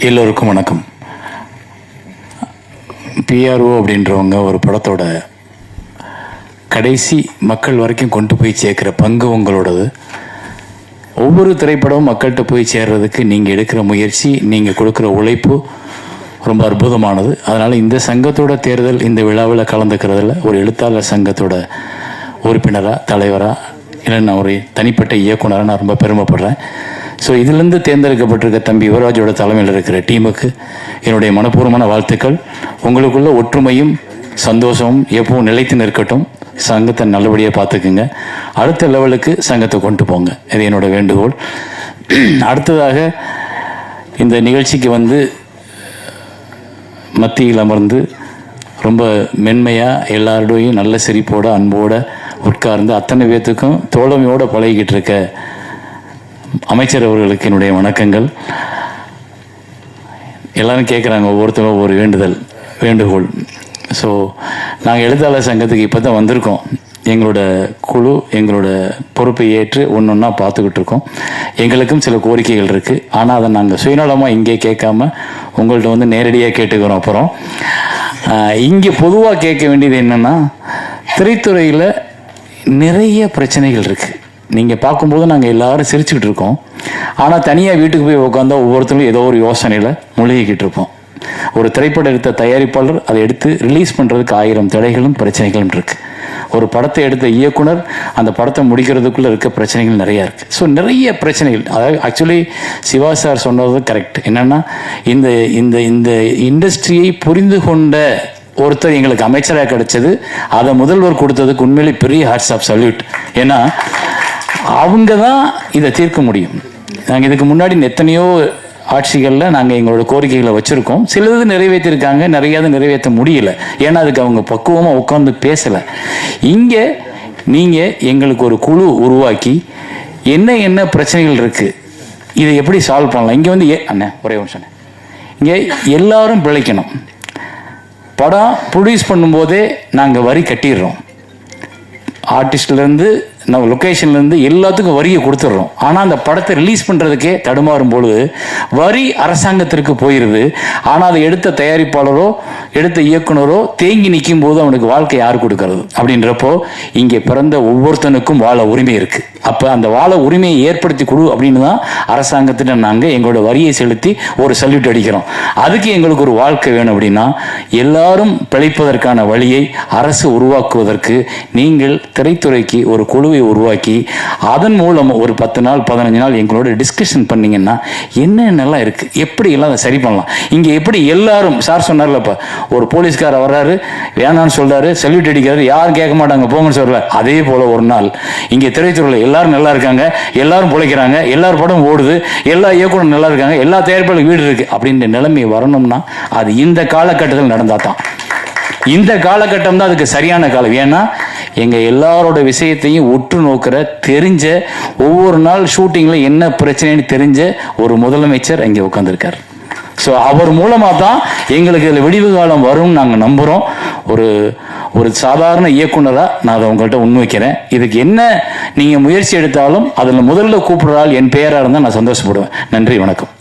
எல்லோருக்கும் வணக்கம். பிஆர்ஓ அப்படின்றவங்க ஒரு படத்தோட கடைசி மக்கள் வரைக்கும் கொண்டு போய் சேர்க்குற பங்கு உங்களோடது. ஒவ்வொரு திரைப்படமும் மக்கள்கிட்ட போய் சேர்றதுக்கு நீங்கள் எடுக்கிற முயற்சி, நீங்கள் கொடுக்குற உழைப்பு ரொம்ப அற்புதமானது. அதனால் இந்த சங்கத்தோட தேர்தல், இந்த விழாவில் கலந்துக்கிறதுல ஒரு எழுத்தாளர் சங்கத்தோட உறுப்பினராக, தலைவராக, இல்லை நான் ஒரு தனிப்பட்ட இயக்குனராக நான் ரொம்ப பெருமைப்படுறேன். ஸோ இதிலிருந்து தேர்ந்தெடுக்கப்பட்டிருக்க தம்பி யுவராஜோட தலைமையில் இருக்கிற டீமுக்கு என்னுடைய மனப்பூர்வமான வாழ்த்துக்கள். உங்களுக்குள்ள ஒற்றுமையும் சந்தோஷமும் எப்பவும் நிலைத்து நிற்கட்டும். சங்கத்தை நல்லபடியாக பார்த்துக்குங்க. அடுத்த லெவலுக்கு சங்கத்தை கொண்டு போங்க. இது என்னோட வேண்டுகோள். அடுத்ததாக இந்த நிகழ்ச்சிக்கு மத்தியில் அமர்ந்து ரொம்ப மென்மையாக எல்லாரோடையும் நல்ல சிரிப்போட அன்போடு உட்கார்ந்து அத்தனை பேர்த்துக்கும் தோழமையோடு பழகிக்கிட்டு இருக்க அமைச்சர் அவர்களுக்கு என்னுடைய வணக்கங்கள். எல்லாரும் கேட்குறாங்க, ஒவ்வொருத்தரும் ஒவ்வொரு வேண்டுகோள். ஸோ நாங்கள் எழுத்தாளர் சங்கத்துக்கு இப்போ தான் வந்திருக்கோம். எங்களோட குழு எங்களோட பொறுப்பை ஏற்று ஒன்று ஒன்றா பார்த்துக்கிட்டு இருக்கோம். எங்களுக்கும் சில கோரிக்கைகள் இருக்குது. ஆனால் அதை நாங்கள் சுயநலமாக இங்கே கேட்காம உங்கள்கிட்ட நேரடியாக கேட்டுக்கிறோம். அப்புறம் இங்கே பொதுவாக கேட்க வேண்டியது என்னென்னா, திரைத்துறையில் நிறைய பிரச்சனைகள் இருக்குது. நீங்கள் பார்க்கும்போது நாங்கள் எல்லோரும் சிரிச்சுக்கிட்டு இருக்கோம். ஆனால் தனியாக வீட்டுக்கு போய் உட்காந்தா ஒவ்வொருத்தரும் ஏதோ ஒரு யோசனையில் முழுகிக்கிட்டு இருப்போம். ஒரு திரைப்படம் எடுத்த தயாரிப்பாளர் அதை எடுத்து ரிலீஸ் பண்ணுறதுக்கு 1000 தடைகளும் பிரச்சனைகளும் இருக்குது. ஒரு படத்தை எடுத்த இயக்குனர் அந்த படத்தை முடிக்கிறதுக்குள்ளே இருக்க பிரச்சனைகள் நிறையா இருக்குது. ஸோ நிறைய பிரச்சனைகள். அதாவது ஆக்சுவலி சிவா சார் சொன்னது கரெக்ட். என்னென்னா, இந்த இந்த இந்த இண்டஸ்ட்ரியை புரிந்து கொண்ட ஒருத்தர் எங்களுக்கு அமைச்சராக கிடைச்சது, அதை முதல்வர் கொடுத்ததுக்கு உண்மையிலே பெரிய ஹாட்ஸ் ஆஃப் சல்யூட். ஏன்னா அவங்க தான் இதை தீர்க்க முடியும். நாங்கள் இதுக்கு முன்னாடி எத்தனையோ ஆட்சிகளில் நாங்கள் எங்களோட கோரிக்கைகளை வச்சுருக்கோம். சிலது நிறைவேற்றிருக்காங்க, நிறையாவது நிறைவேற்ற முடியல. ஏன்னா அதுக்கு அவங்க பக்குவமாக உட்காந்து பேசலை. இங்கே நீங்கள் எங்களுக்கு ஒரு குழு உருவாக்கி என்ன பிரச்சனைகள் இருக்குது, இதை எப்படி சால்வ் பண்ணலாம். இங்கே அண்ணே ஒரே ஒரு சொன்னேன், இங்கே எல்லாரும் பிழைக்கணும். படம் ப்ரொடியூஸ் பண்ணும்போதே நாங்கள் வரி கட்டிடுறோம். ஆர்டிஸ்ட்லேருந்து நம்ம லொக்கேஷன்லேருந்து எல்லாத்துக்கும் வரியை கொடுத்துட்றோம். ஆனால் அந்த படத்தை ரிலீஸ் பண்ணுறதுக்கே தடுமாறும் பொழுது வரி அரசாங்கத்திற்கு போயிடுது. ஆனால் அதை எடுத்த தயாரிப்பாளரோ எடுத்த இயக்குனரோ தேங்கி நிற்கும் போது அவனுக்கு வாழ்க்கை யார் கொடுக்கறது? அப்படின்றப்போ இங்கே பிறந்த ஒவ்வொருத்தனுக்கும் வாழ உரிமை இருக்குது. அப்போ அந்த வாழ உரிமையை ஏற்படுத்தி கொடு அப்படின்னு தான் அரசாங்கத்திட்ட நாங்கள் எங்களோட வரியை செலுத்தி ஒரு சல்யூட் அடிக்கிறோம். அதுக்கு எங்களுக்கு ஒரு வாழ்க்கை வேணும். அப்படின்னா எல்லாரும் பிழைப்பதற்கான வழியை அரசு உருவாக்குவதற்கு நீங்கள் திரைத்துறைக்கு ஒரு குழுவை உருவாக்கி அதன் மூலம் ஒரு 10 நாள் 15 நாள் எங்களோட டிஸ்கஷன் பண்ணீங்கன்னா என்னென்னலாம் இருக்கு, எப்படி எல்லாம் அதை சரி பண்ணலாம். இங்க எப்படி எல்லாரும் சார் சொன்னார்லப்பா, ஒரு போலீஸ்கார வர்றாரு, வேணான்னு சொல்றாரு, சல்யூட் அடிக்கிறாரு, யாரும் கேட்க மாட்டாங்க, போங்கன்னு சொல்ல. அதே போல ஒரு நாள் இங்க திரைத்துறையில் எல்லாரும் நல்லா இருக்காங்க, எல்லாரும் பிழைக்கிறாங்க, எல்லாரும் படம் ஓடுது, எல்லா இயக்குனரும் நல்லா இருக்காங்க, எல்லா தயாரிப்பாளர்களும் வீடு இருக்கு அப்படின்ற நிலைமை வரணும்னா அது இந்த காலகட்டத்தில் நடந்தாதான். இந்த காலகட்டம் தான் அதுக்கு சரியான காலம். ஏன்னா எங்கள் எல்லாரோட விஷயத்தையும் உற்று நோக்கிற, தெரிஞ்ச, ஒவ்வொரு நாள் ஷூட்டிங்கில் என்ன பிரச்சனைன்னு தெரிஞ்ச ஒரு முதலமைச்சர் இங்கே உட்காந்துருக்கார். ஸோ அவர் மூலமாக தான் எங்களுக்கு இதில் விடிவு காலம் வரும்னு நாங்கள் நம்புகிறோம். ஒரு சாதாரண இயக்குனராக நான் அதை உங்கள்கிட்ட முன்வைக்கிறேன். இதுக்கு என்ன நீங்கள் முயற்சி எடுத்தாலும் அதில் முதல்ல கூப்பிடுறாள் என் பெயராக இருந்தால் நான் சந்தோஷப்படுவேன். நன்றி, வணக்கம்.